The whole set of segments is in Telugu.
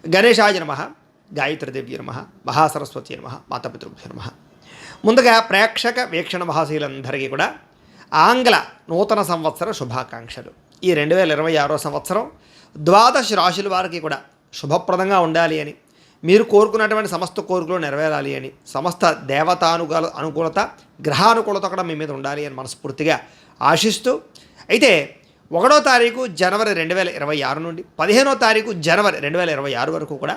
గణేశాయ నమః, గాయత్రీదేవ్య నమః, మహాసరస్వతి నమః, మాతాపితృభ్యో నమః. ముందుగా ప్రేక్షక వీక్షణ మహాశీలందరికీ కూడా ఆంగ్ల నూతన సంవత్సర శుభాకాంక్షలు. ఈ 2026 సంవత్సరం ద్వాదశ రాశుల వారికి కూడా శుభప్రదంగా ఉండాలి అని, మీరు కోరుకున్నటువంటి సమస్త కోరికలు నెరవేరాలి అని, సమస్త అనుకూలత గ్రహానుకూలత కూడా మీ మీద ఉండాలి అని మనస్ఫూర్తిగా ఆశిస్తూ, అయితే 1వ తారీఖు జనవరి 2026 నుండి 15వ తారీఖు జనవరి 2026 వరకు కూడా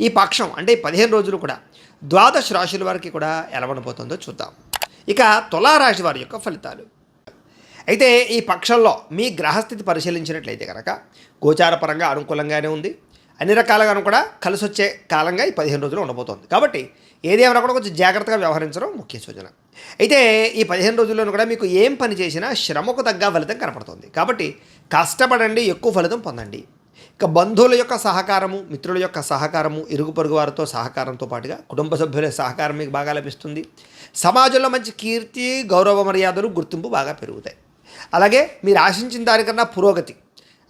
ఈ పక్షం అంటే 15 రోజులు కూడా ద్వాదశ రాశుల వారికి కూడా ఎలా ఉండబోతుందో చూద్దాం. ఇక తులారాశి వారి యొక్క ఫలితాలు. అయితే ఈ పక్షంలో మీ గ్రహస్థితి పరిశీలించినట్లయితే కనుక గోచారపరంగా అనుకూలంగానే ఉంది. అన్ని రకాలుగాను కూడా కలిసి వచ్చే కాలంగా ఈ 15 రోజులు ఉండబోతోంది. కాబట్టి ఏదేమైనా కూడా కొంచెం జాగ్రత్తగా వ్యవహరించడం ముఖ్య సూచన. అయితే ఈ 15 రోజుల్లోనూ కూడా మీకు ఏం పని చేసినా శ్రమకు తగ్గ ఫలితం కనపడుతుంది. కాబట్టి కష్టపడండి, ఎక్కువ ఫలితం పొందండి. ఇక బంధువుల యొక్క సహకారము, మిత్రుల యొక్క సహకారము, ఇరుగు పొరుగు వారితో సహకారంతో పాటుగా కుటుంబ సభ్యుల సహకారం మీకు బాగా లభిస్తుంది. సమాజంలో మంచి కీర్తి, గౌరవ మర్యాదలు, గుర్తింపు బాగా పెరుగుతాయి. అలాగే మీరు ఆశించిన దానికన్నా పురోగతి,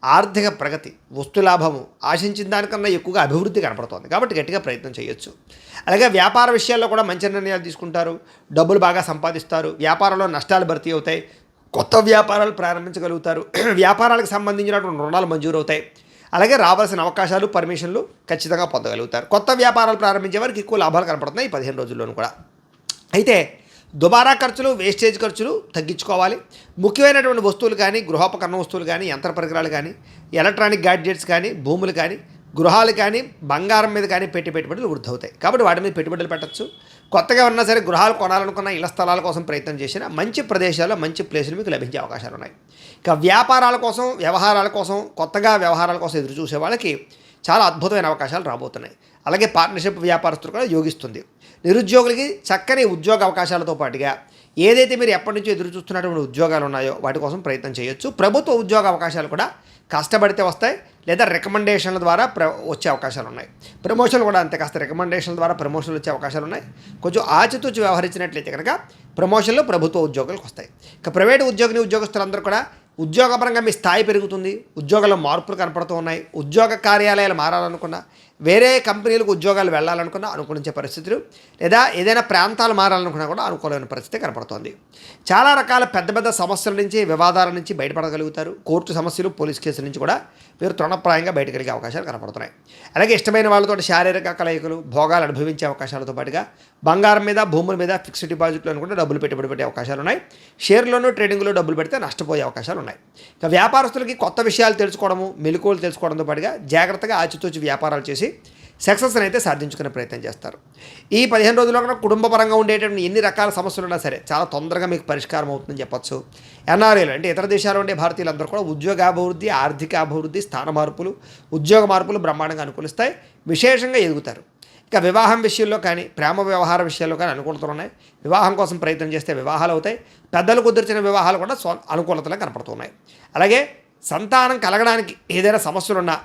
ఆర్థిక ప్రగతి, వస్తులాభము ఆశించిన దానికన్నా ఎక్కువగా అభివృద్ధి కనపడుతుంది. కాబట్టి గట్టిగా ప్రయత్నం చేయొచ్చు. అలాగే వ్యాపార విషయాల్లో కూడా మంచి నిర్ణయాలు తీసుకుంటారు, డబ్బులు బాగా సంపాదిస్తారు, వ్యాపారంలో నష్టాలు భర్తీ అవుతాయి, కొత్త వ్యాపారాలు ప్రారంభించగలుగుతారు, వ్యాపారాలకు సంబంధించినటువంటి రుణాలు మంజూరు అవుతాయి. అలాగే రావాల్సిన అవకాశాలు, పర్మిషన్లు ఖచ్చితంగా పొందగలుగుతారు. కొత్త వ్యాపారాలు ప్రారంభించే వారికి ఎక్కువ లాభాలు కనపడుతున్నాయి ఈ 15 రోజుల్లోనూ కూడా. అయితే దుబారా ఖర్చులు, వేస్టేజ్ ఖర్చులు తగ్గించుకోవాలి. ముఖ్యమైనటువంటి వస్తువులు కానీ, గృహోపకరణ వస్తువులు కానీ, యంత్ర పరికరాలు కానీ, ఎలక్ట్రానిక్ గ్యాడ్జెట్స్ కానీ, భూములు కానీ, గృహాలు కానీ, బంగారం మీద కానీ పెట్టుబడులు వృద్ధి అవుతాయి. కాబట్టి వాటి మీద పెట్టుబడులు పెట్టచ్చు. కొత్తగా ఉన్నా సరే గృహాలు కొనాలనుకున్న, ఇళ్ల స్థలాల కోసం ప్రయత్నం చేసిన మంచి ప్రదేశాల్లో మంచి ప్లేసులు మీకు లభించే అవకాశాలు ఉన్నాయి. ఇక వ్యాపారాల కోసం, వ్యవహారాల కోసం, కొత్తగా వ్యవహారాల కోసం ఎదురు చూసే వాళ్ళకి చాలా అద్భుతమైన అవకాశాలు రాబోతున్నాయి. అలాగే పార్ట్నర్షిప్ వ్యాపారస్తులు కూడా యోగిస్తుంది. నిరుద్యోగులకి చక్కని ఉద్యోగ అవకాశాలతో పాటుగా ఏదైతే మీరు ఎప్పటి నుంచో ఎదురు చూస్తున్నటువంటి ఉద్యోగాలు ఉన్నాయో వాటి కోసం ప్రయత్నం చేయొచ్చు. ప్రభుత్వ ఉద్యోగ అవకాశాలు కూడా కష్టపడితే వస్తాయి, లేదా రికమెండేషన్ల ద్వారా వచ్చే అవకాశాలు ఉన్నాయి. ప్రమోషన్లు కూడా అంతే, కాస్త రికమెండేషన్ల ద్వారా ప్రమోషన్లు వచ్చే అవకాశాలు ఉన్నాయి. కొంచెం ఆచితూచి వ్యవహరించినట్లయితే కనుక ప్రమోషన్లు ప్రభుత్వ ఉద్యోగులకు వస్తాయి. ఇక ప్రైవేటు ఉద్యోగస్తులందరూ కూడా ఉద్యోగపరంగా మీ స్థాయి పెరుగుతుంది, ఉద్యోగాల్లో మార్పులు కనపడుతూ ఉన్నాయి. ఉద్యోగ కార్యాలయాలు మారాలనుకున్నా, వేరే కంపెనీలకు ఉద్యోగాలు వెళ్ళాలనుకున్నా అనుకూలించే పరిస్థితులు, లేదా ఏదైనా ప్రాంతాలు మారాలనుకున్నా కూడా అనుకూలమైన పరిస్థితి కనపడుతోంది. చాలా రకాల పెద్ద పెద్ద సమస్యల నుంచి, వివాదాల నుంచి బయటపడగలుగుతారు. కోర్టు సమస్యలు, పోలీస్ కేసుల నుంచి కూడా మీరు తృణప్రాయంగా బయటకెళ్ళే అవకాశాలు కనపడుతున్నాయి. అలాగే ఇష్టమైన వాళ్ళతో శారీరక కలయికలు, భోగాలు అనుభవించే అవకాశాలతో పాటుగా బంగారం మీద, భూముల మీద, ఫిక్స్డ్ డిపాజిట్లో కూడా డబ్బులు పెట్టుబడి పెట్టే అవకాశాలు ఉన్నాయి. షేర్లోనూ, ట్రేడింగ్లో డబ్బులు పెడితే నష్టపోయే అవకాశాలు ఉన్నాయి. ఇక వ్యాపారస్తులకి కొత్త విషయాలు తెలుసుకోవడము, మెలకువలు తెలుసుకోవడంతో పాటుగా జాగ్రత్తగా ఆచితూచి వ్యాపారాలు చేసి సక్సెస్ని అయితే సాధించుకునే ప్రయత్నం చేస్తారు. ఈ 15 రోజుల్లో కూడా కుటుంబపరంగా ఉండేటువంటి ఎన్ని రకాల సమస్యలు ఉన్నా సరే చాలా తొందరగా మీకు పరిష్కారం అవుతుందని చెప్పచ్చు. ఎన్ఆర్ఐలు అంటే ఇతర దేశాల్లో ఉండే భారతీయులందరూ కూడా ఉద్యోగాభివృద్ధి, ఆర్థిక అభివృద్ధి, స్థాన మార్పులు, ఉద్యోగ మార్పులు బ్రహ్మాండంగా అనుకూలిస్తాయి, విశేషంగా ఎదుగుతారు. ఇక వివాహం విషయంలో కానీ, ప్రేమ వ్యవహార విషయాల్లో కానీ అనుకూలతలు ఉన్నాయి. వివాహం కోసం ప్రయత్నం చేస్తే వివాహాలు అవుతాయి. పెద్దలు కుదిర్చిన వివాహాలు కూడా అనుకూలతలు కనపడుతున్నాయి. అలాగే సంతానం కలగడానికి ఏదైనా సమస్యలున్నా,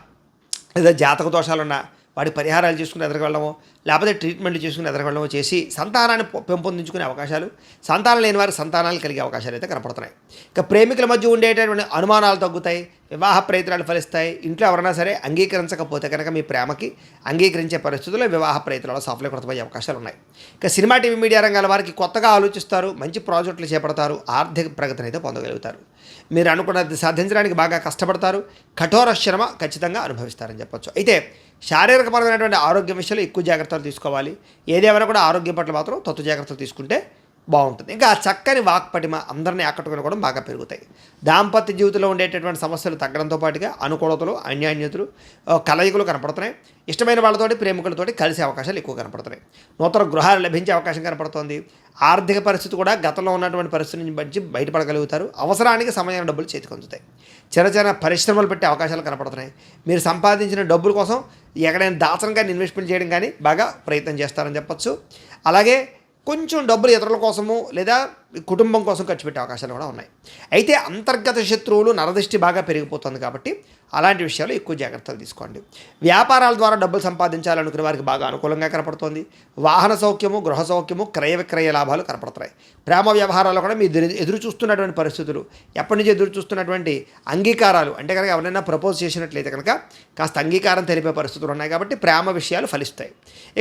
లేదా జాతక దోషాలున్నా వాటి పరిహారాలు చేసుకుని ఎదరగలడమో, లేకపోతే ట్రీట్మెంట్లు చేసుకుని ఎదరగలడమో చేసి సంతానాన్ని పెంపొందించుకునే అవకాశాలు, సంతానం లేని వారికి సంతానాలు కలిగే అవకాశాలు అయితే కనపడుతున్నాయి. ఇక ప్రేమికుల మధ్య ఉండేటటువంటి అనుమానాలు తగ్గుతాయి, వివాహ ప్రయత్నాలు ఫలిస్తాయి. ఇంట్లో ఎవరైనా సరే అంగీకరించకపోతే కనుక మీ ప్రేమకి అంగీకరించే పరిస్థితుల్లో వివాహ ప్రయత్నాలు సఫలీకృతమయ్యే అవకాశాలు ఉన్నాయి. ఇక సినిమా, టీవీ, మీడియా రంగాల వారికి కొత్తగా ఆలోచిస్తారు, మంచి ప్రాజెక్టులు చేపడతారు, ఆర్థిక ప్రగతిని అయితే పొందగలుగుతారు. మీరు అనుకున్నది సాధించడానికి బాగా కష్టపడతారు, కఠోర శ్రమ ఖచ్చితంగా అనుభవిస్తారని చెప్పొచ్చు. అయితే శారీరకపరమైనటువంటి ఆరోగ్యం విషయంలో ఎక్కువ జాగ్రత్తలు తీసుకోవాలి. ఏదేమైనా కూడా ఆరోగ్యం పట్ల మాత్రం తత్వ జాగ్రత్తలు తీసుకుంటే బాగుంటుంది. ఇంకా చక్కని వాక్పటిమ అందరినీ ఆకట్టుకుని కూడా బాగా పెరుగుతాయి. దాంపత్య జీవితంలో ఉండేటటువంటి సమస్యలు తగ్గడంతో పాటుగా అనుకూలతలు, అన్యాన్యతలు, కలయికలు కనపడుతున్నాయి. ఇష్టమైన వాళ్ళతోటి, ప్రేమికులతోటి కలిసే అవకాశాలు ఎక్కువ కనపడుతున్నాయి. నూతన గృహాలు లభించే అవకాశం కనపడుతోంది. ఆర్థిక పరిస్థితి కూడా గతంలో ఉన్నటువంటి పరిస్థితి నుంచి బయటపడగలుగుతారు. అవసరానికి సమయం డబ్బులు చేతికి అందుతాయి. చిన్న చిన్న పరిశ్రమలు పెట్టే అవకాశాలు కనపడుతున్నాయి. మీరు సంపాదించిన డబ్బుల కోసం ఎక్కడైనా దాచడం కానీ, ఇన్వెస్ట్మెంట్ చేయడం కానీ బాగా ప్రయత్నం చేస్తారని చెప్పచ్చు. అలాగే కొంచెం డబ్బులు ఇతరుల కోసము, లేదా మీ కుటుంబం కోసం ఖర్చు పెట్టే అవకాశాలు కూడా ఉన్నాయి. అయితే అంతర్గత శత్రువులు నరదృష్టి బాగా పెరిగిపోతుంది కాబట్టి అలాంటి విషయాలు ఎక్కువ జాగ్రత్తలు తీసుకోండి. వ్యాపారాల ద్వారా డబ్బులు సంపాదించాలనుకునే వారికి బాగా అనుకూలంగా కనపడుతోంది. వాహన సౌఖ్యము, గృహ సౌఖ్యము, క్రయ విక్రయ లాభాలు కనపడుతున్నాయి. ప్రేమ వ్యవహారాల్లో కూడా మీరు ఎదురు చూస్తున్నటువంటి పరిస్థితులు, ఎప్పటి నుంచి ఎదురు చూస్తున్నటువంటి అంగీకారాలు అంటే కనుక ఎవరైనా ప్రపోజ్ చేసినట్లయితే కనుక కాస్త అంగీకారం తెలిపే పరిస్థితులు ఉన్నాయి కాబట్టి ప్రేమ విషయాలు ఫలిస్తాయి.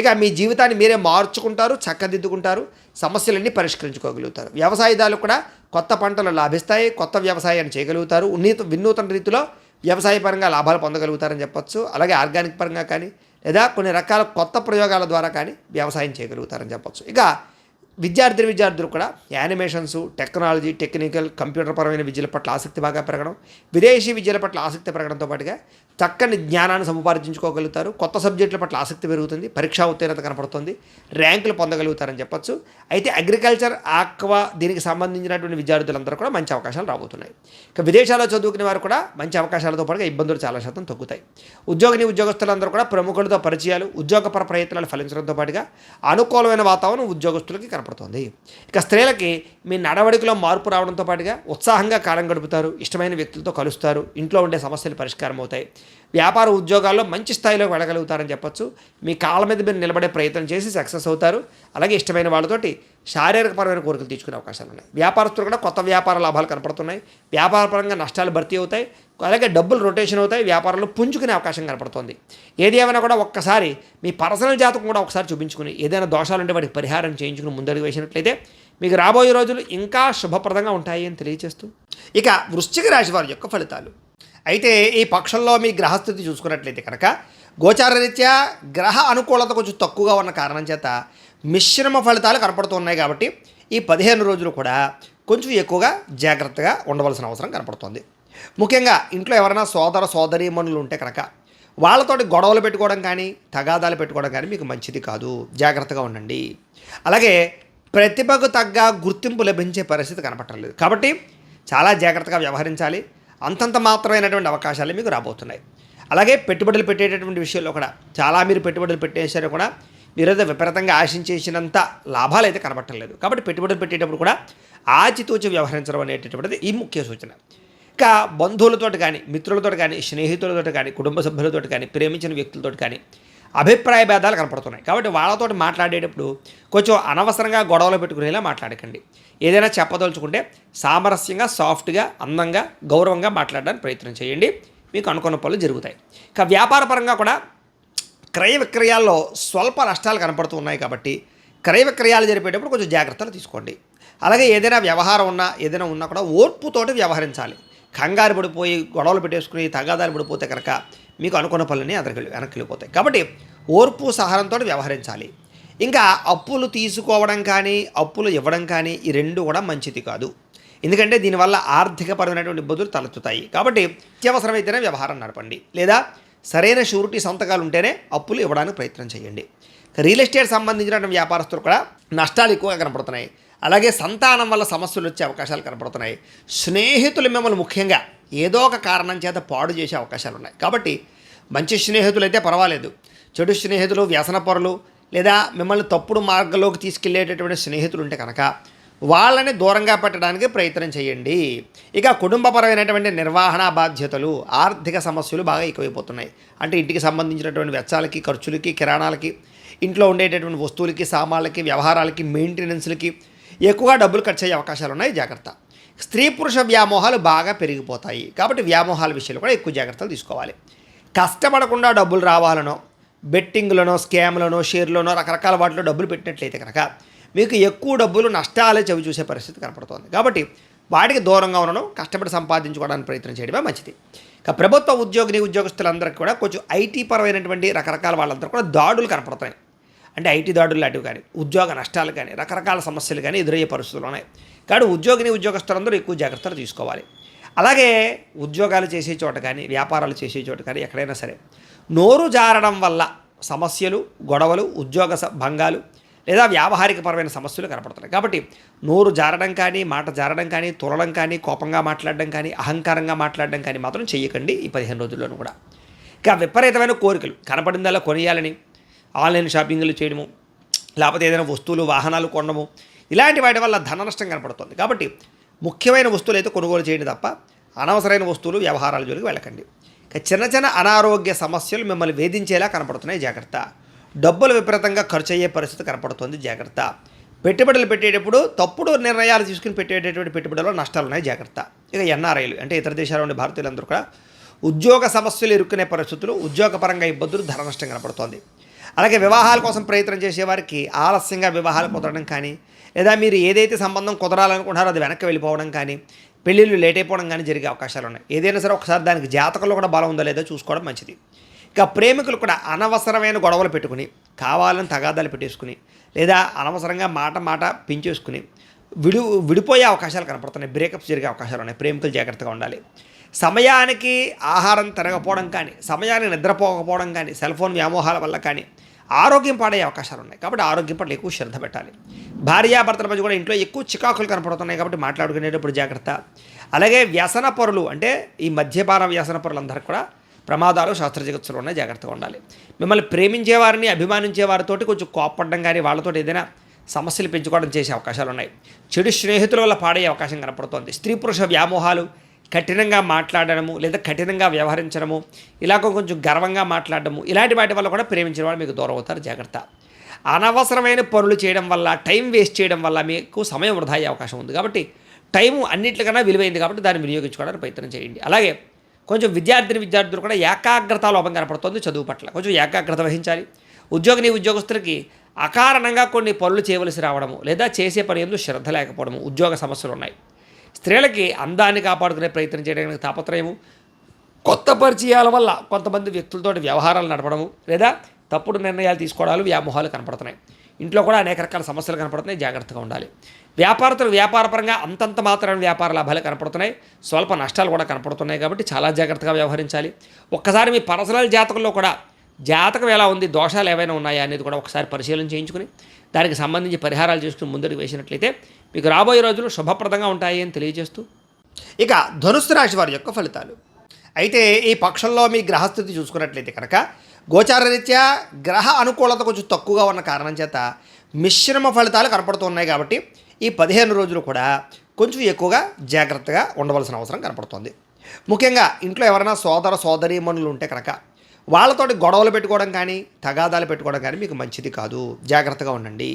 ఇక మీ జీవితాన్ని మీరే మార్చుకుంటారు, చక్కదిద్దుకుంటారు, సమస్యలన్నీ పరిష్కరించుకోగలుగుతారు. వ్యవసాయదారులు కూడా కొత్త పంటలు లాభిస్తాయి, కొత్త వ్యవసాయాన్ని చేయగలుగుతారు, వినూతన రీతిలో వ్యవసాయ పరంగా లాభాలు పొందగలుగుతారని చెప్పొచ్చు. అలాగే ఆర్గానిక్ పరంగా కానీ లేదా కొన్ని రకాల కొత్త ప్రయోగాల ద్వారా కానీ వ్యవసాయం చేయగలుగుతారని చెప్పొచ్చు. ఇక విద్యార్థులు కూడా యానిమేషన్స్, టెక్నాలజీ, టెక్నికల్, కంప్యూటర్ పరమైన విద్యల పట్ల ఆసక్తి బాగా పెరగడం, విదేశీ విద్యల పట్ల ఆసక్తి పెరగడంతో పాటుగా చక్కని జ్ఞానాన్ని సముపార్జించుకోగలుగుతారు. కొత్త సబ్జెక్టుల పట్ల ఆసక్తి పెరుగుతుంది, పరీక్షా ఉత్తీర్ణత కనపడుతుంది, ర్యాంకులు పొందగలుగుతారని చెప్పొచ్చు. అయితే అగ్రికల్చర్, ఆక్వా దీనికి సంబంధించినటువంటి విద్యార్థులందరూ కూడా మంచి అవకాశాలు రాబోతున్నాయి. ఇక విదేశాల్లో చదువుకునే వారు కూడా మంచి అవకాశాలతో పాటుగా ఇబ్బందులు చాలా శాతం తగ్గుతాయి. ఉద్యోగస్తులందరూ కూడా ప్రముఖులతో పరిచయాలు, ఉద్యోగపర ప్రయత్నాలు ఫలించడంతో పాటుగా అనుకూలమైన వాతావరణం ఉద్యోగస్తులకి కనపడుతుంది. ఇక స్త్రీలకి మీ నడవడికలో మార్పు రావడంతో పాటుగా ఉత్సాహంగా కాలం గడుపుతారు, ఇష్టమైన వ్యక్తులతో కలుస్తారు, ఇంట్లో ఉండే సమస్యలు పరిష్కారం అవుతాయి. వ్యాపార ఉద్యోగాల్లో మంచి స్థాయిలో వెళ్ళగలుగుతారని చెప్పొచ్చు. మీ కాళ్ళ మీద మీరు నిలబడే ప్రయత్నం చేసి సక్సెస్ అవుతారు. అలాగే ఇష్టమైన వాళ్ళతోటి శారీరకపరమైన కోరికలు తీర్చుకునే అవకాశాలు ఉన్నాయి. వ్యాపారస్తులు కూడా కొత్త వ్యాపార లాభాలు కనపడుతున్నాయి. వ్యాపారపరంగా నష్టాలు భర్తీ అవుతాయి, అలాగే డబ్బులు రొటేషన్ అవుతాయి, వ్యాపారంలో పుంజుకునే అవకాశం కనపడుతుంది. ఏది ఏమైనా కూడా ఒక్కసారి మీ పర్సనల్ జాతకం కూడా ఒకసారి చూపించుకుని ఏదైనా దోషాలు ఉంటే వాటికి పరిహారం చేయించుకుని ముందడుగు వేసినట్లయితే మీకు రాబోయే రోజులు ఇంకా శుభప్రదంగా ఉంటాయి అని తెలియజేస్తూ ఇక వృశ్చిక రాశి వారి యొక్క ఫలితాలు. అయితే ఈ పక్షంలో మీ గ్రహస్థితి చూసుకున్నట్లయితే కనుక గోచారరీత్యా గ్రహ అనుకూలత కొంచెం తక్కువగా ఉన్న కారణం చేత మిశ్రమ ఫలితాలు కనపడుతున్నాయి. కాబట్టి ఈ 15 రోజులు కూడా కొంచెం ఎక్కువగా జాగ్రత్తగా ఉండవలసిన అవసరం కనపడుతుంది. ముఖ్యంగా ఇంట్లో ఎవరైనా సోదరీమణులు ఉంటే కనుక వాళ్ళతోటి గొడవలు పెట్టుకోవడం కానీ తగాదాలు పెట్టుకోవడం కానీ మీకు మంచిది కాదు, జాగ్రత్తగా ఉండండి. అలాగే ప్రతిభకు తగ్గ గుర్తింపు లభించే పరిస్థితి కనపడలేదు కాబట్టి చాలా జాగ్రత్తగా వ్యవహరించాలి. అంతంత మాత్రమైనటువంటి అవకాశాలు మీకు రాబోతున్నాయి. అలాగే పెట్టుబడులు పెట్టేటటువంటి విషయంలో కూడా మీరు పెట్టుబడులు పెట్టేసారో కూడా మీరైతే విపరీతంగా ఆశించేసినంత లాభాలు అయితే కనబట్టలేదు. కాబట్టి పెట్టుబడులు పెట్టేటప్పుడు కూడా ఆచితూచి వ్యవహరించడం అనేటటువంటిది ఈ ముఖ్య సూచన. ఇక బంధువులతో కానీ, మిత్రులతో కానీ, స్నేహితులతో కానీ, కుటుంబ సభ్యులతో కానీ, ప్రేమించిన వ్యక్తులతో కానీ అభిప్రాయ భేదాలు కనపడుతున్నాయి. కాబట్టి వాళ్ళతో మాట్లాడేటప్పుడు కొంచెం అనవసరంగా గొడవలు పెట్టుకునేలా మాట్లాడకండి. ఏదైనా చెప్పదలుచుకుంటే సామరస్యంగా, సాఫ్ట్గా, అందంగా, గౌరవంగా మాట్లాడడానికి ప్రయత్నం చేయండి. మీకు అనుకున్న పనులు జరుగుతాయి. ఇక వ్యాపార పరంగా కూడా క్రయ విక్రయాల్లో స్వల్ప నష్టాలు కనపడుతూ ఉన్నాయి. కాబట్టి క్రయ విక్రయాలు జరిపేటప్పుడు కొంచెం జాగ్రత్తలు తీసుకోండి. అలాగే ఏదైనా వ్యవహారం ఉన్నా కూడా ఓర్పుతోటి వ్యవహరించాలి. కంగారు పడిపోయి గొడవలు పెట్టేసుకుని తగాదాలు పడిపోతే కనుక మీకు అనుకున్న పనులన్నీ వెనక్కి వెళ్ళిపోతాయి. కాబట్టి ఓర్పు సహనంతో వ్యవహరించాలి. ఇంకా అప్పులు తీసుకోవడం కానీ అప్పులు ఇవ్వడం కానీ ఈ రెండు కూడా మంచిది కాదు. ఎందుకంటే దీనివల్ల ఆర్థికపరమైనటువంటి ఇబ్బందులు తలెత్తుతాయి. కాబట్టి అత్యవసరమైతేనే వ్యవహారం నడపండి, లేదా సరైన షూరిటీ సంతకాలు ఉంటేనే అప్పులు ఇవ్వడానికి ప్రయత్నం చేయండి. రియల్ ఎస్టేట్ సంబంధించిన వ్యాపారస్తులు కూడా నష్టాలు ఎక్కువగా కనపడుతున్నాయి. అలాగే సంతానం వల్ల సమస్యలు వచ్చే అవకాశాలు కనపడుతున్నాయి. స్నేహితులు మిమ్మల్ని ముఖ్యంగా ఏదో ఒక కారణం చేత పాడు చేసే అవకాశాలు ఉన్నాయి. కాబట్టి మంచి స్నేహితులు అయితే పర్వాలేదు, చెడు స్నేహితులు, వ్యసనపరులు లేదా మిమ్మల్ని తప్పుడు మార్గంలోకి తీసుకెళ్లేటటువంటి స్నేహితులు ఉంటే కనుక వాళ్ళని దూరంగా పెట్టడానికి ప్రయత్నం చేయండి. ఇక కుటుంబపరమైనటువంటి నిర్వహణ బాధ్యతలు, ఆర్థిక సమస్యలు బాగా ఎక్కువైపోతున్నాయి. అంటే ఇంటికి సంబంధించినటువంటి వెచ్చాలకి, ఖర్చులకి, కిరాణాలకి, ఇంట్లో ఉండేటటువంటి వస్తువులకి, సామాన్లకి, వ్యవహారాలకి, మెయింటెనెన్స్లకి ఎక్కువగా డబ్బులు ఖర్చు అయ్యే అవకాశాలు ఉన్నాయి. జాగ్రత్త. స్త్రీ పురుష వ్యామోహాలు బాగా పెరిగిపోతాయి. కాబట్టి వ్యామోహాల విషయంలో కూడా ఎక్కువ జాగ్రత్తలు తీసుకోవాలి. కష్టపడకుండా డబ్బులు రావాలనో, బెట్టింగ్లనో, స్కామ్లనో, షేర్లోనో రకరకాల వాటిలో డబ్బులు పెట్టినట్లయితే కనుక మీకు ఎక్కువ డబ్బులు నష్టాలే చవి చూసే పరిస్థితి కనపడుతుంది. కాబట్టి వాటికి దూరంగా ఉండడం, కష్టపడి సంపాదించుకోవడానికి ప్రయత్నం చేయడమే మంచిది. ఇక ప్రభుత్వ ఉద్యోగస్తులందరికీ కూడా కొంచెం ఐటీ పరమైనటువంటి రకరకాల వాళ్ళందరూ కూడా దాడులు కనపడుతున్నాయి. అంటే ఐటీ దాడులు లాంటివి కానీ, ఉద్యోగ నష్టాలు కానీ, రకరకాల సమస్యలు కానీ ఎదురయ్యే పరిస్థితులు ఉన్నాయి. కాబట్టి ఉద్యోగస్తులందరూ ఎక్కువ జాగ్రత్తలు తీసుకోవాలి. అలాగే ఉద్యోగాలు చేసే చోట కానీ, వ్యాపారాలు చేసే చోట కానీ ఎక్కడైనా సరే నోరు జారడం వల్ల సమస్యలు, గొడవలు, ఉద్యోగ భంగాలు లేదా వ్యావహారికపరమైన సమస్యలు కనపడుతున్నాయి. కాబట్టి నోరు జారడం కానీ, మాట జారడం కానీ, తులడం కానీ, కోపంగా మాట్లాడడం కానీ, అహంకారంగా మాట్లాడడం కానీ మాత్రం చేయకండి ఈ 15 రోజుల్లోనూ కూడా. ఇక విపరీతమైన కోరికలు కనపడిందల్లా కొనియాలని ఆన్లైన్ షాపింగ్లు చేయడము, లేకపోతే ఏదైనా వస్తువులు, వాహనాలు కొనడము, ఇలాంటి వాటి వల్ల ధన నష్టం కనపడుతుంది. కాబట్టి ముఖ్యమైన వస్తువులు అయితే కొనుగోలు చేయండి తప్ప అనవసరమైన వస్తువులు వ్యవహారాల జోలికి వెళ్ళకండి. ఇక చిన్న చిన్న అనారోగ్య సమస్యలు మిమ్మల్ని వేధించేలా కనపడుతున్నాయి, జాగ్రత్త. డబ్బులు విపరీతంగా ఖర్చు అయ్యే పరిస్థితి కనపడుతుంది, జాగ్రత్త. పెట్టుబడులు పెట్టేటప్పుడు తప్పుడు నిర్ణయాలు తీసుకుని పెట్టేటటువంటి పెట్టుబడుల్లో నష్టాలు ఉన్నాయి, జాగ్రత్త. ఇక ఎన్ఆర్ఐలు అంటే ఇతర దేశాల నుండి భారతీయులందరూ కూడా ఉద్యోగ సమస్యలు ఎదుర్కొనే పరిస్థితులు, ఉద్యోగపరంగా ఇబ్బందులు, ధన నష్టం కనపడుతోంది. అలాగే వివాహాల కోసం ప్రయత్నం చేసేవారికి ఆలస్యంగా వివాహాలు కుదరడం కానీ, లేదా మీరు ఏదైతే సంబంధం కుదరాలనుకుంటారో అది వెనక్కి వెళ్ళిపోవడం కానీ, పెళ్ళిళ్ళు లేట్ అయిపోవడం కానీ జరిగే అవకాశాలు ఉన్నాయి. ఏదైనా సరే ఒకసారి దానికి జాతకంలో కూడా బలం ఉందో లేదో చూసుకోవడం మంచిది. ఇక ప్రేమికులు కూడా అనవసరమైన గొడవలు పెట్టుకుని, కావాలని తగాదాలు పెట్టేసుకుని, లేదా అనవసరంగా మాట పెంచేసుకుని విడిపోయే అవకాశాలు కనపడుతున్నాయి, బ్రేకప్స్ జరిగే అవకాశాలు ఉన్నాయి. ప్రేమికులు జాగ్రత్తగా ఉండాలి. సమయానికి ఆహారం తిరగకపోవడం కానీ, సమయానికి నిద్రపోకపోవడం కానీ, సెల్ ఫోన్ వ్యామోహాల వల్ల కానీ ఆరోగ్యం పాడయ్యే అవకాశాలు ఉన్నాయి. కాబట్టి ఆరోగ్యం పట్ల ఎక్కువ శ్రద్ధ పెట్టాలి. భార్యాభర్తల మధ్య కూడా ఇంట్లో ఎక్కువ చికాకులు కనపడుతున్నాయి, కాబట్టి మాట్లాడుకునేటప్పుడు జాగ్రత్త. అలాగే వ్యసన పరులు అంటే ఈ మద్యపాన వ్యసన పరులందరికీ కూడా ప్రమాదాలు శాస్త్రచికిత్సలు ఉన్నాయి, జాగ్రత్తగా ఉండాలి. మిమ్మల్ని ప్రేమించేవారిని, అభిమానించే వారితోటి కొంచెం కోపపడడం కానీ, వాళ్ళతో ఏదైనా సమస్యలు పెంచుకోవడం చేసే అవకాశాలు ఉన్నాయి. చెడు స్నేహితుల వల్ల పాడయ్యే అవకాశం కనపడుతోంది. స్త్రీ పురుష వ్యామోహాలు, కఠినంగా మాట్లాడడము లేదా కఠినంగా వ్యవహరించడము, ఇలాగ కొంచెం గర్వంగా మాట్లాడడము, ఇలాంటి వాటి వల్ల కూడా ప్రేమించిన వాళ్ళు మీకు దూరం అవుతారు, జాగ్రత్త. అనవసరమైన పనులు చేయడం వల్ల, టైం వేస్ట్ చేయడం వల్ల మీకు సమయం వృధా అయ్యే అవకాశం ఉంది. కాబట్టి టైం అన్నింటికన్నా విలువైంది, కాబట్టి దాన్ని వినియోగించుకోవడానికి ప్రయత్నం చేయండి. అలాగే కొంచెం విద్యార్థులు కూడా ఏకాగ్రత లోపం కనపడుతుంది, చదువు పట్ల కొంచెం ఏకాగ్రత వహించాలి. ఉద్యోగస్తులకి అకారణంగా కొన్ని పనులు చేయవలసి రావడము, లేదా చేసే పని ఎందు శ్రద్ధ లేకపోవడము, ఉద్యోగ సమస్యలు ఉన్నాయి. స్త్రీలకి అందాన్ని కాపాడుకునే ప్రయత్నం చేయడానికి తాపత్రయము, కొత్త పరిచయాల వల్ల కొంతమంది వ్యక్తులతో వ్యవహారాలు నడపడము, లేదా తప్పుడు నిర్ణయాలు తీసుకోవడాలు, వ్యామోహాలు కనపడుతున్నాయి. ఇంట్లో కూడా అనేక రకాల సమస్యలు కనపడుతున్నాయి, జాగ్రత్తగా ఉండాలి. వ్యాపారపరంగా అంతంత మాత్రమే వ్యాపార లాభాలు కనపడుతున్నాయి, స్వల్ప నష్టాలు కూడా కనపడుతున్నాయి, కాబట్టి చాలా జాగ్రత్తగా వ్యవహరించాలి. ఒక్కసారి మీ పర్సనల్ జాతకంలో కూడా జాతకం ఎలా ఉంది, దోషాలు ఏవైనా ఉన్నాయా అనేది కూడా ఒకసారి పరిశీలన చేయించుకుని దానికి సంబంధించి పరిహారాలు చేసుకుని ముందుకు వేసినట్లయితే మీకు రాబోయే రోజులు శుభప్రదంగా ఉంటాయి అని తెలియజేస్తూ, ఇక ధనుస్సు రాశి వారి యొక్క ఫలితాలు. అయితే ఈ పక్షంలో మీ గ్రహస్థితి చూసుకున్నట్లయితే కనుక గోచారరీత్యా గ్రహ అనుకూలత కొంచెం తక్కువగా ఉన్న కారణం చేత మిశ్రమ ఫలితాలు కనపడుతున్నాయి. కాబట్టి ఈ 15 రోజులు కూడా కొంచెం ఎక్కువగా జాగ్రత్తగా ఉండవలసిన అవసరం కనపడుతుంది. ముఖ్యంగా ఇంట్లో ఎవరైనా సోదరీమణులు ఉంటే కనుక వాళ్ళతోటి గొడవలు పెట్టుకోవడం కానీ, తగాదాలు పెట్టుకోవడం కానీ మీకు మంచిది కాదు, జాగ్రత్తగా ఉండండి.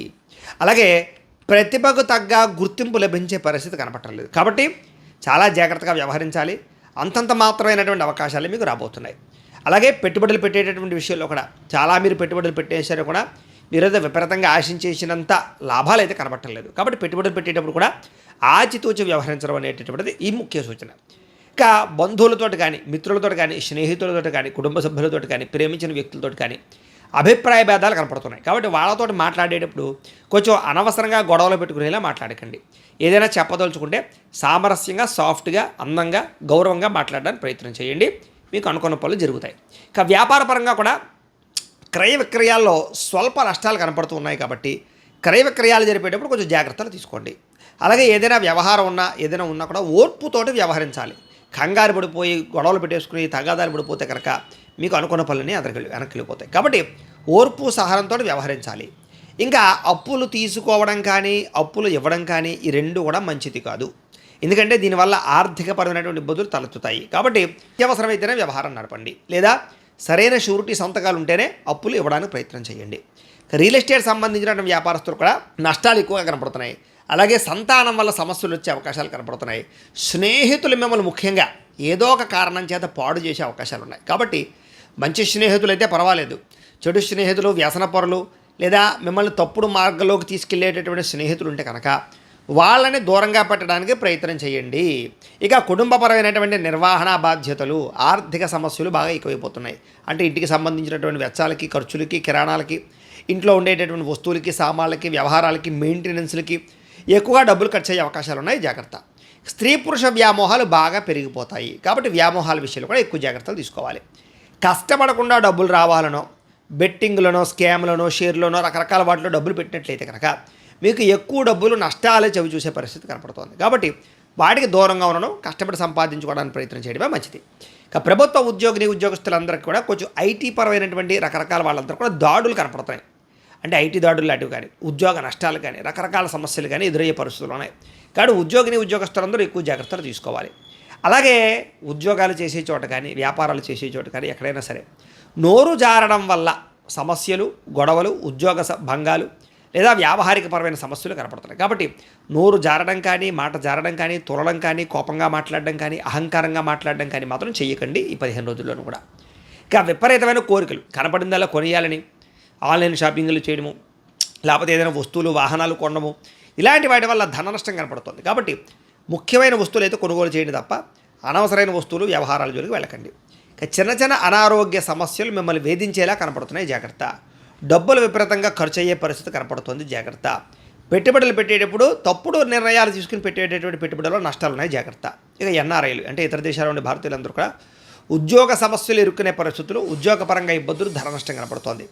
అలాగే ప్రతిభకు తగ్గ గుర్తింపు లభించే పరిస్థితి కనపడలేదు, కాబట్టి చాలా జాగ్రత్తగా వ్యవహరించాలి. అంతంత మాత్రమైనటువంటి అవకాశాలు మీకు రాబోతున్నాయి. అలాగే పెట్టుబడులు పెట్టేటటువంటి విషయంలో కూడా మీరు పెట్టుబడులు పెట్టేసారు కూడా మీరైతే విపరీతంగా ఆశించేసినంత లాభాలు అయితే కనబట్టలేదు. కాబట్టి పెట్టుబడులు పెట్టేటప్పుడు కూడా ఆచితూచి వ్యవహరించడం అనేటటువంటిది ఈ ముఖ్య సూచన. ఇంకా బంధువులతో కానీ, మిత్రులతో కానీ, స్నేహితులతో కానీ, కుటుంబ సభ్యులతో కానీ, ప్రేమించిన వ్యక్తులతో కానీ అభిప్రాయ భేదాలు కనపడుతున్నాయి. కాబట్టి వాళ్ళతో మాట్లాడేటప్పుడు కొంచెం అనవసరంగా గొడవలు పెట్టుకునేలా మాట్లాడకండి. ఏదైనా చెప్పదలుచుకుంటే సామరస్యంగా, సాఫ్ట్గా, అందంగా, గౌరవంగా మాట్లాడడానికి ప్రయత్నం చేయండి. మీకు అనుకున్న పనులు జరుగుతాయి. ఇక వ్యాపారపరంగా కూడా క్రయ విక్రయాల్లో స్వల్ప నష్టాలు కనపడుతూ ఉన్నాయి. కాబట్టి క్రయ విక్రయాలు జరిపేటప్పుడు కొంచెం జాగ్రత్తలు తీసుకోండి. అలాగే ఏదైనా వ్యవహారం ఉన్నా కూడా ఓర్పుతోటి వ్యవహరించాలి. కంగారు పడిపోయి గొడవలు పెట్టేసుకుని తగాదాలు పడిపోతే కనుక మీకు అనుకున్న పనులని వెనక్కి వెళ్ళిపోతాయి. కాబట్టి ఓర్పు సహనంతో వ్యవహరించాలి. ఇంకా అప్పులు తీసుకోవడం కానీ, అప్పులు ఇవ్వడం కానీ ఈ రెండు కూడా మంచిది కాదు. ఎందుకంటే దీనివల్ల ఆర్థికపరమైనటువంటి ఇబ్బందులు తలెత్తుతాయి. కాబట్టి అత్యవసరమైతేనే వ్యవహారం నడపండి, లేదా సరైన షూరిటీ సంతకాలు ఉంటేనే అప్పులు ఇవ్వడానికి ప్రయత్నం చేయండి. రియల్ ఎస్టేట్ సంబంధించిన వ్యాపారస్తులు కూడా నష్టాలు ఎక్కువగా కనపడుతున్నాయి. అలాగే సంతానం వల్ల సమస్యలు వచ్చే అవకాశాలు కనపడుతున్నాయి. స్నేహితులు మిమ్మల్ని ముఖ్యంగా ఏదో ఒక కారణం చేత పాడు చేసే అవకాశాలు ఉన్నాయి. కాబట్టి మంచి స్నేహితులు అయితే పర్వాలేదు, చెడు స్నేహితులు, వ్యసనపరులు, లేదా మిమ్మల్ని తప్పుడు మార్గంలోకి తీసుకెళ్లేటటువంటి స్నేహితులు ఉంటే కనుక వాళ్ళని దూరంగా పెట్టడానికి ప్రయత్నం చేయండి. ఇక కుటుంబపరమైనటువంటి నిర్వహణ బాధ్యతలు, ఆర్థిక సమస్యలు బాగా ఎక్కువైపోతున్నాయి. అంటే ఇంటికి సంబంధించినటువంటి వెచ్చాలకి, ఖర్చులకి, కిరాణాలకి, ఇంట్లో ఉండేటటువంటి వస్తువులకి, సామాన్లకి, వ్యవహారాలకి, మెయింటెనెన్స్లకి ఎక్కువగా డబ్బులు ఖర్చు అయ్యే అవకాశాలు ఉన్నాయి, జాగ్రత్త. స్త్రీ పురుష వ్యామోహాలు బాగా పెరిగిపోతాయి. కాబట్టి వ్యామోహాల విషయంలో కూడా ఎక్కువ జాగ్రత్తలు తీసుకోవాలి. కష్టపడకుండా డబ్బులు రావాలనో, బెట్టింగ్లోనో, స్కామ్లోనో, షేర్లోనో, రకరకాల వాటిలో డబ్బులు పెట్టినట్లయితే కనుక మీకు ఎక్కువ డబ్బులు నష్టాలే చవి చూసే పరిస్థితి కనపడుతుంది. కాబట్టి వాటికి దూరంగా ఉండడం, కష్టపడి సంపాదించుకోవడానికి ప్రయత్నం చేయడమే మంచిది. ఇక ప్రభుత్వ ఉద్యోగులందరికీ కూడా కొంచెం ఐటీ పరమైనటువంటి రకరకాల వాళ్ళందరూ కూడా దాడులు కనపడుతున్నాయి. అంటే ఐటీ దాడులు లాంటివి కానీ ఉద్యోగ నష్టాలు కానీ రకరకాల సమస్యలు కానీ ఎదురయ్యే పరిస్థితులు ఉన్నాయి. కాబట్టి ఉద్యోగస్తులందరూ ఎక్కువ జాగ్రత్తలు తీసుకోవాలి. అలాగే ఉద్యోగాలు చేసే చోట కానీ వ్యాపారాలు చేసే చోట కానీ ఎక్కడైనా సరే నోరు జారడం వల్ల సమస్యలు, గొడవలు, ఉద్యోగ భంగాలు లేదా వ్యావహారికపరమైన సమస్యలు కనపడుతున్నాయి. కాబట్టి నోరు జారడం కానీ, మాట జారడం కానీ, తురడం కానీ, కోపంగా మాట్లాడడం కానీ, అహంకారంగా మాట్లాడడం కానీ మాత్రం చెయ్యకండి ఈ 15 రోజుల్లోనూ కూడా. ఇక విపరీతమైన కోరికలు కనపడిందల్లా కొనియాలని ఆన్లైన్ షాపింగ్లు చేయడము, లేకపోతే ఏదైనా వస్తువులు, వాహనాలు కొనడము, ఇలాంటి వాటి వల్ల ధన నష్టం కనపడుతుంది. కాబట్టి ముఖ్యమైన వస్తువులు అయితే కొనుగోలు చేయండి తప్ప అనవసరమైన వస్తువులు, వ్యవహారాల జోలికి వెళ్ళకండి. ఇక చిన్న చిన్న అనారోగ్య సమస్యలు మిమ్మల్ని వేధించేలా కనపడుతున్నాయి, జాగ్రత్త. డబ్బులు విపరీతంగా ఖర్చు అయ్యే పరిస్థితి కనపడుతుంది, జాగ్రత్త. పెట్టుబడులు పెట్టేటప్పుడు తప్పుడు నిర్ణయాలు తీసుకుని పెట్టేటటువంటి పెట్టుబడుల్లో నష్టాలు ఉన్నాయి, జాగ్రత్త. ఇక ఎన్ఆర్ఐలు అంటే ఇతర దేశాల నుండి భారతీయులందరూ కూడా ఉద్యోగ సమస్యలు ఇరుక్కునే పరిస్థితులు, ఉద్యోగపరంగా ఇబ్బందులు, ధన నష్టం కనపడుతోంది.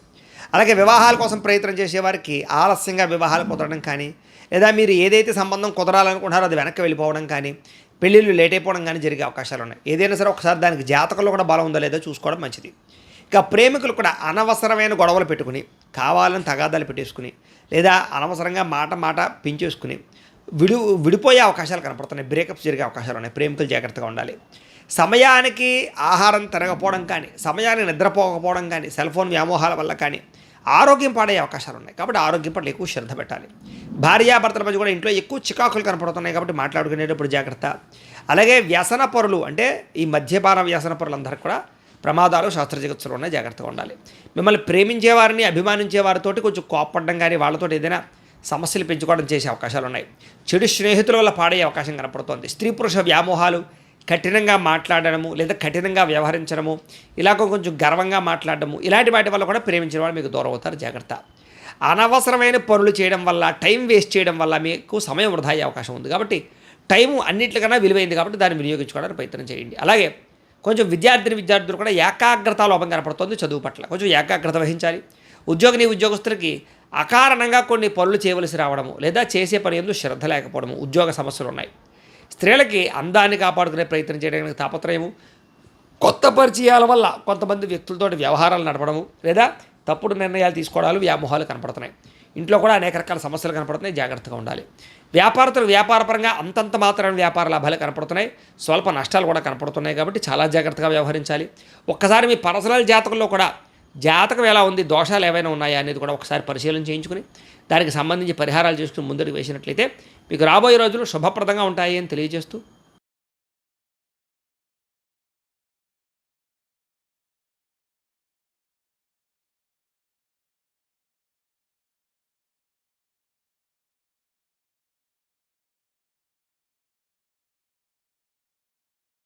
అలాగే వివాహాల కోసం ప్రయత్నం చేసేవారికి ఆలస్యంగా వివాహాలు కుదరడం కానీ, లేదా మీరు ఏదైతే సంబంధం కుదరాలనుకుంటారో అది వెనక్కి వెళ్ళిపోవడం కానీ, పెళ్ళిళ్ళు లేట్ అయిపోవడం కానీ జరిగే అవకాశాలు ఉన్నాయి. ఏదైనా సరే ఒకసారి దానికి జాతకంలో కూడా బలం ఉందో లేదో చూసుకోవడం మంచిది. ఇక ప్రేమికులు కూడా అనవసరమైన గొడవలు పెట్టుకుని, కావాలని తగాదాలు పెట్టేసుకుని, లేదా అనవసరంగా మాట పెంచేసుకుని విడిపోయే అవకాశాలు కనపడుతున్నాయి, బ్రేకప్స్ జరిగే అవకాశాలు ఉన్నాయి. ప్రేమికులు జాగ్రత్తగా ఉండాలి. సమయానికి ఆహారం తిరగకపోవడం కానీ, సమయానికి నిద్రపోకపోవడం కానీ, సెల్ ఫోన్ వ్యామోహాల వల్ల కానీ ఆరోగ్యం పాడయ్యే అవకాశాలు ఉన్నాయి. కాబట్టి ఆరోగ్యం పట్ల ఎక్కువ శ్రద్ధ పెట్టాలి. భార్యాభర్తల మధ్య కూడా ఇంట్లో ఎక్కువ చికాకులు కనపడుతున్నాయి, కాబట్టి మాట్లాడుకునేటప్పుడు జాగ్రత్త. అలాగే వ్యసన పరులు అంటే ఈ మద్యపాన వ్యసన పరులందరికీ కూడా ప్రమాదాలు శాస్త్రచికిత్సలు ఉన్నాయి, జాగ్రత్తగా ఉండాలి. మిమ్మల్ని ప్రేమించేవారిని, అభిమానించే వారితోటి కొంచెం కోప్పడడం కానీ, వాళ్ళతో ఏదైనా సమస్యలు పెంచుకోవడం చేసే అవకాశాలు ఉన్నాయి. చెడు స్నేహితుల వల్ల పాడయ్యే అవకాశం కనపడుతోంది. స్త్రీ పురుష వ్యామోహాలు, కఠినంగా మాట్లాడడము లేదా కఠినంగా వ్యవహరించడము, ఇలాగ కొంచెం గర్వంగా మాట్లాడడము, ఇలాంటి వాటి వల్ల కూడా ప్రేమించిన వాళ్ళు మీకు దూరం అవుతారు, జాగ్రత్త. అనవసరమైన పనులు చేయడం వల్ల, టైం వేస్ట్ చేయడం వల్ల మీకు సమయం వృధా అయ్యే అవకాశం ఉంది. కాబట్టి టైము అన్నింటికన్నా విలువైంది, కాబట్టి దాన్ని వినియోగించుకోవడానికి ప్రయత్నం చేయండి. అలాగే కొంచెం విద్యార్థులు కూడా ఏకాగ్రత లోపం కనపడుతుంది, చదువు పట్ల కొంచెం ఏకాగ్రత వహించాలి. ఉద్యోగస్తులకి అకారణంగా కొన్ని పనులు చేయవలసి రావడము, లేదా చేసే పని ఎందు శ్రద్ధ లేకపోవడము, ఉద్యోగ సమస్యలు ఉన్నాయి. స్త్రీలకి అందాన్ని కాపాడుకునే ప్రయత్నం చేయడానికి తాపత్రయము, కొత్త పరిచయాల వల్ల కొంతమంది వ్యక్తులతో వ్యవహారాలు నడపడము, లేదా తప్పుడు నిర్ణయాలు తీసుకోవడాలు, వ్యామోహాలు కనపడుతున్నాయి. ఇంట్లో కూడా అనేక రకాల సమస్యలు కనపడుతున్నాయి, జాగ్రత్తగా ఉండాలి. వ్యాపారపరంగా అంతంత మాత్రమే వ్యాపార లాభాలు కనపడుతున్నాయి, స్వల్ప నష్టాలు కూడా కనపడుతున్నాయి. కాబట్టి చాలా జాగ్రత్తగా వ్యవహరించాలి. ఒక్కసారి మీ పర్సనల్ జాతకంలో కూడా జాతకం ఎలా ఉంది, దోషాలు ఏవైనా ఉన్నాయా అనేది కూడా ఒకసారి పరిశీలన చేయించుకుని దానికి సంబంధించి పరిహారాలు చేసుకుని ముందుకు వేసినట్లయితే మీకు రాబోయే రోజులు శుభప్రదంగా ఉంటాయి అని తెలియజేస్తూ